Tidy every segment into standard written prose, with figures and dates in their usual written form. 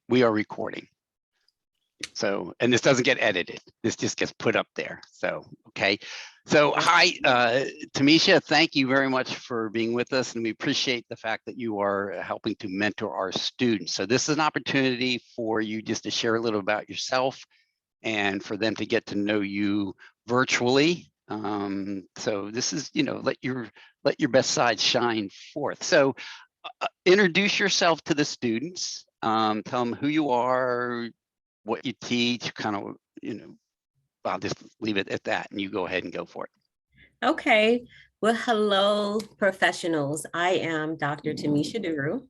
we are recording. So, and this doesn't get edited. This just gets put up there. So, okay. So, hi, Thomisha, thank you very much for being with us. And we appreciate the fact that you are helping to mentor our students. So this is an opportunity for you just to share a little about yourself and for them to get to know you virtually. So this is, you know, let your best side shine forth. So introduce yourself to the students, tell them who you are, what you teach, kind of, you know, I'll just leave it at that and you go ahead and go for it. Okay. Well, hello, professionals. I am Dr. Thomisha Duru.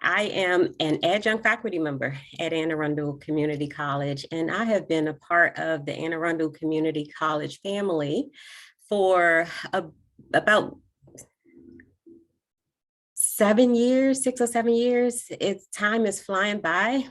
I am an adjunct faculty member at Anne Arundel Community College, and I have been a part of the Anne Arundel Community College family for about 7 years, 6 or 7 years. Time is flying by.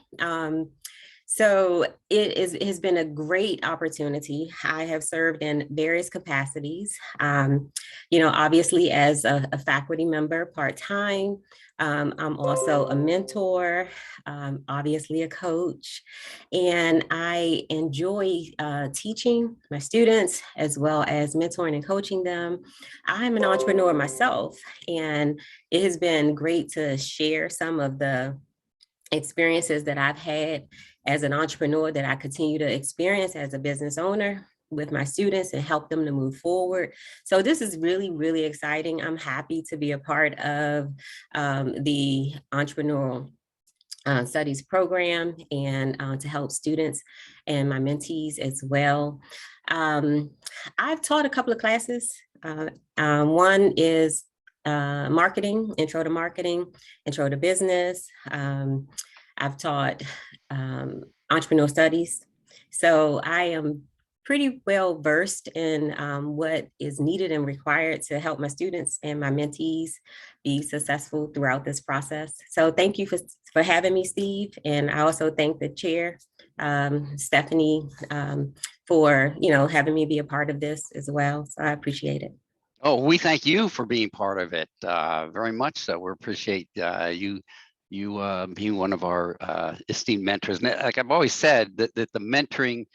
So it has been a great opportunity. I have served in various capacities, you know, obviously as a faculty member part-time. I'm also a mentor, obviously a coach, and I enjoy teaching my students as well as mentoring and coaching them. I'm an entrepreneur myself, and it has been great to share some of the experiences that I've had as an entrepreneur that I continue to experience as a business owner with my students and help them to move forward. So this is really, really exciting. I'm happy to be a part of the entrepreneurial studies program and to help students and my mentees as well. I've taught a couple of classes. One is marketing, intro to marketing, intro to business. I've taught entrepreneurial studies. So I am pretty well versed in what is needed and required to help my students and my mentees be successful throughout this process. So thank you for having me, Steve. And I also thank the chair, Stephanie, for, you know, having me be a part of this as well. So I appreciate it. Oh, we thank you for being part of it very much. So we appreciate you being one of our esteemed mentors. And like I've always said, that the mentoring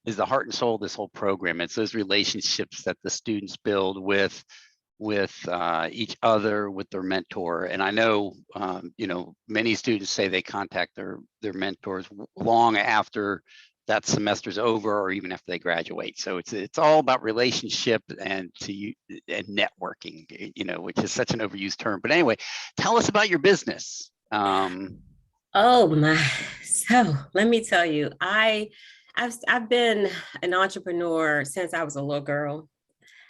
is the heart and soul of this whole program. It's those relationships that the students build with each other, with their mentor. And I know, you know, many students say they contact their mentors long after that semester's over or even after they graduate. So it's all about relationship and networking, you know, which is such an overused term. But anyway, tell us about your business. Oh my, so let me tell you, I've been an entrepreneur since I was a little girl.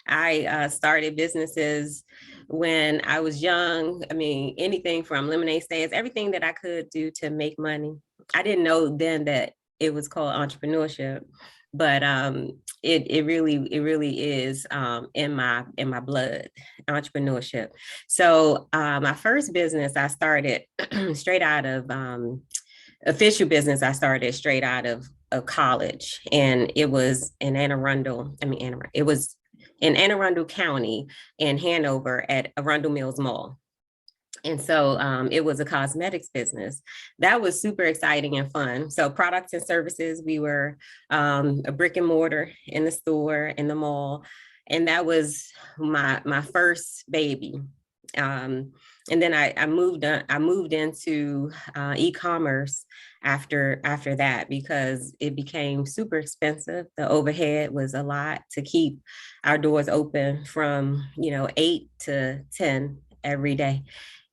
I started businesses when I was young. I mean, anything from lemonade stands, everything that I could do to make money. I didn't know then that it was called entrepreneurship, but it really is in my blood, entrepreneurship. So my first business I started straight out of official business. I started straight out of college, and it was in Anne Arundel. It was in Anne Arundel County in Hanover at Arundel Mills Mall. And so it was a cosmetics business. That was super exciting and fun. So products and services, we were a brick and mortar in the store, in the mall. And that was my first baby. And then I moved into e-commerce after that, because it became super expensive. The overhead was a lot to keep our doors open from, you know, 8 to 10 every day.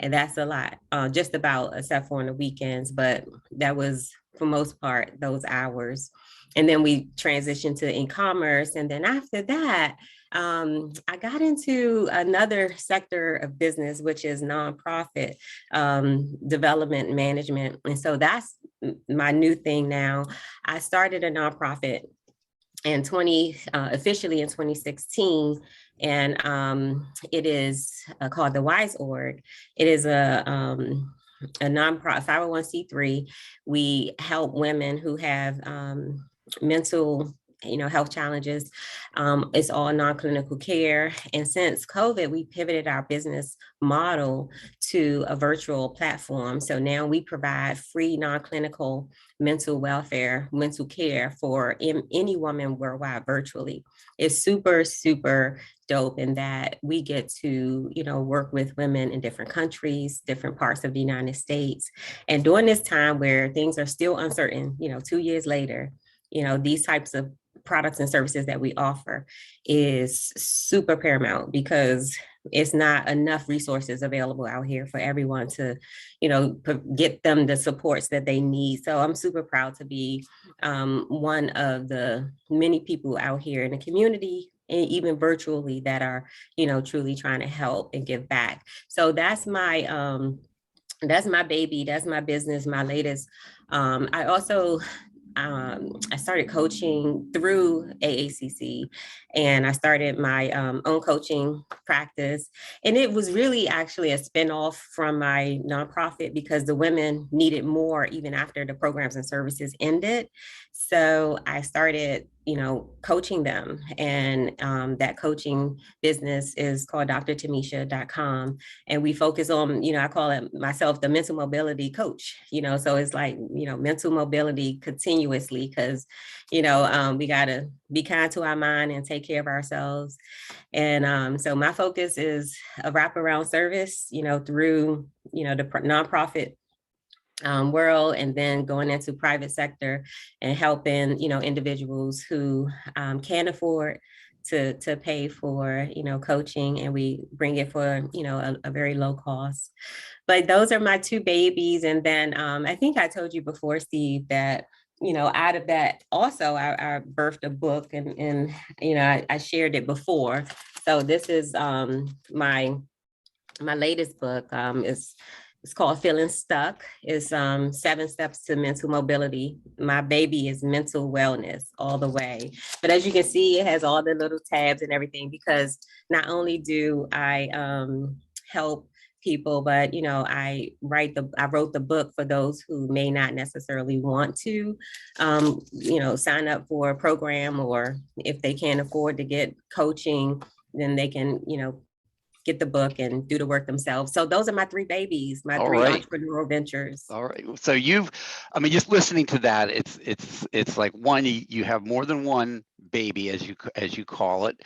And that's a lot, just about, except for on the weekends, but that was for most part those hours. And then we transitioned to e-commerce. And then after that, I got into another sector of business, which is nonprofit development management. And so that's my new thing now. I started a nonprofit officially in 2016. And it is called the Wise Org. It is a nonprofit 501c3. We help women who have mental health challenges. It's all non-clinical care. And since COVID, we pivoted our business model to a virtual platform. So now we provide free non-clinical mental welfare, mental care for any woman worldwide virtually. It's super, super dope in that we get to, work with women in different countries, different parts of the United States. And during this time where things are still uncertain, 2 years later, these types of products and services that we offer is super paramount because it's not enough resources available out here for everyone to, get them the supports that they need. So I'm super proud to be one of the many people out here in the community and even virtually that are, truly trying to help and give back. So that's my baby, that's my business, my latest. I also I started coaching through AACC, and I started my own coaching practice. And it was really actually a spinoff from my nonprofit because the women needed more even after the programs and services ended. So I started, coaching them. And that coaching business is called drthomisha.com. And we focus on, I call it myself the mental mobility coach, so it's like, mental mobility continuously because, we got to be kind to our mind and take care of ourselves. And so my focus is a wraparound service, through, the nonprofit world, and then going into private sector and helping, individuals who can't afford to pay for, coaching, and we bring it for, a very low cost. But those are my two babies. And then I think I told you before, Steve, that out of that also I birthed a book and I shared it before. So this is my latest book. It's called Feeling Stuck. It's 7 Steps to Mental Mobility. My baby is mental wellness all the way. But as you can see, it has all the little tabs and everything because not only do I help people, but I wrote the book for those who may not necessarily want to sign up for a program, or if they can't afford to get coaching, then they can get the book and do the work themselves. So those are my 3 babies, my 3 entrepreneurial ventures. All right. So just listening to that, it's like one, you have more than one baby, as you call it,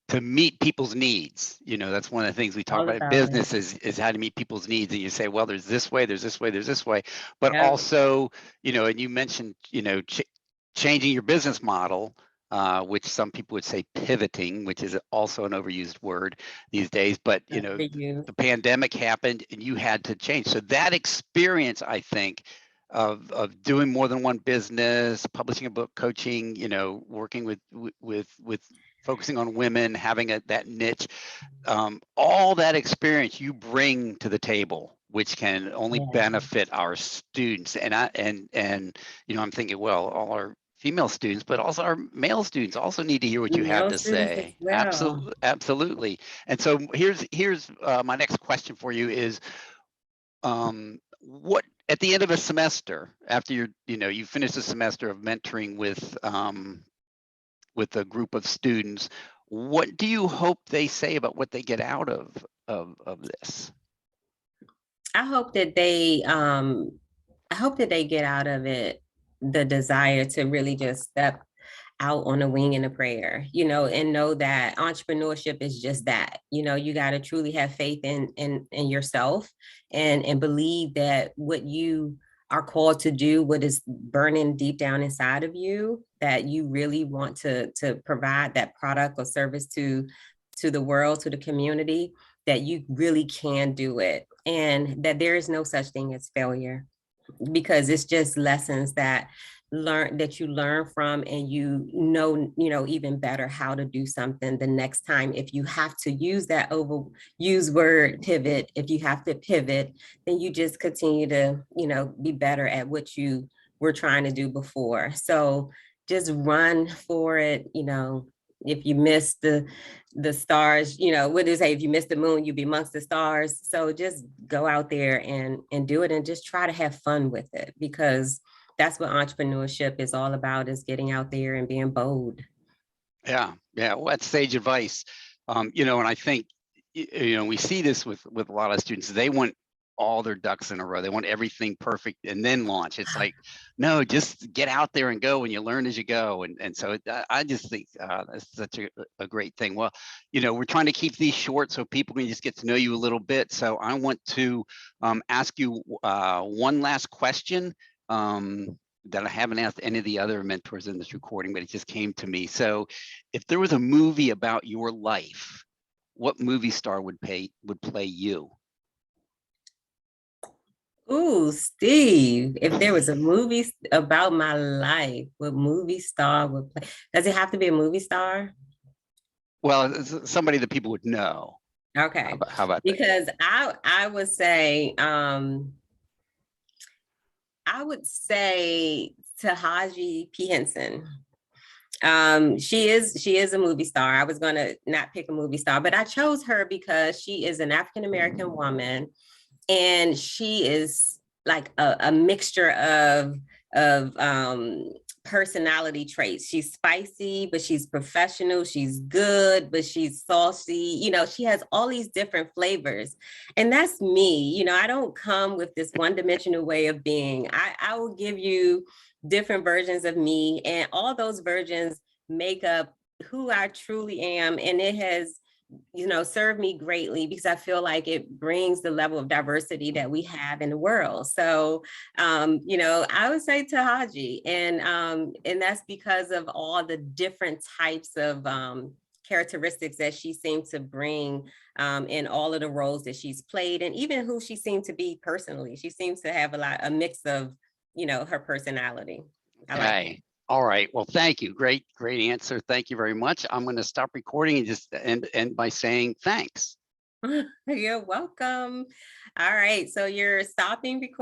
to meet people's needs. That's one of the things we talk about in business is how to meet people's needs. And you say, well, there's this way, there's this way, there's this way, but also, and you mentioned, changing your business model, which some people would say pivoting, which is also an overused word these days. But the pandemic happened and you had to change. So that experience, I think, of doing more than one business, publishing a book, coaching, working with focusing on women, having that niche, all that experience you bring to the table, which can only benefit our students. And I'm thinking, well, all our female students, but also our male students also need to hear what you have to say. Well. Absolutely. And so here's my next question for you is, what at the end of a semester, after you finish a semester of mentoring with a group of students, what do you hope they say about what they get out of this? I hope that they get out of it the desire to really just step out on a wing and a prayer, and know that entrepreneurship is just that. You got to truly have faith in yourself and believe that what you are called to do, what is burning deep down inside of you, that you really want to provide that product or service to the world, to the community, that you really can do it, and that there is no such thing as failure, because it's just lessons that you learn from, and even better how to do something the next time. If you have to use that overused word pivot, if you have to pivot, then you just continue to be better at what you were trying to do before. So just run for it. If you miss the stars, what do they say? If you miss the moon, you'll be amongst the stars. So just go out there and do it, and just try to have fun with it, because that's what entrepreneurship is all about, is getting out there and being bold. Yeah, yeah, well, that's sage advice. You know, and I think, you know, we see this with a lot of students. They want all their ducks in a row. They want everything perfect and then launch. It's like, no, just get out there and go, and you learn as you go. And so I just think that's such a great thing. Well, you know, we're trying to keep these short so people can just get to know you a little bit. So I want to ask you one last question. That I haven't asked any of the other mentors in this recording, but it just came to me. So if there was a movie about your life, what movie star would play you? Ooh, Steve, if there was a movie about my life, what movie star would play? Does it have to be a movie star? Well, it's somebody that people would know. Okay. How about that? Because I would say Tahaji P. Henson. She is a movie star. I was gonna not pick a movie star, but I chose her because she is an African American woman, and she is like a mixture of personality traits. She's spicy, but she's professional. She's good, but she's saucy. You know, she has all these different flavors. And that's me. You know, I don't come with this one-dimensional way of being. I will give you different versions of me, and all those versions make up who I truly am. And it has, you know, served me greatly, because I feel like it brings the level of diversity that we have in the world. So, you know, I would say Tahaji, and that's because of all the different types of characteristics that she seemed to bring in all of the roles that she's played, and even who she seemed to be personally. She seems to have a mix of, you know, her personality. I like Okay. All right. Well, thank you. Great answer. Thank you very much. I'm going to stop recording and just end by saying thanks. it. You're welcome. All right. So you're stopping recording.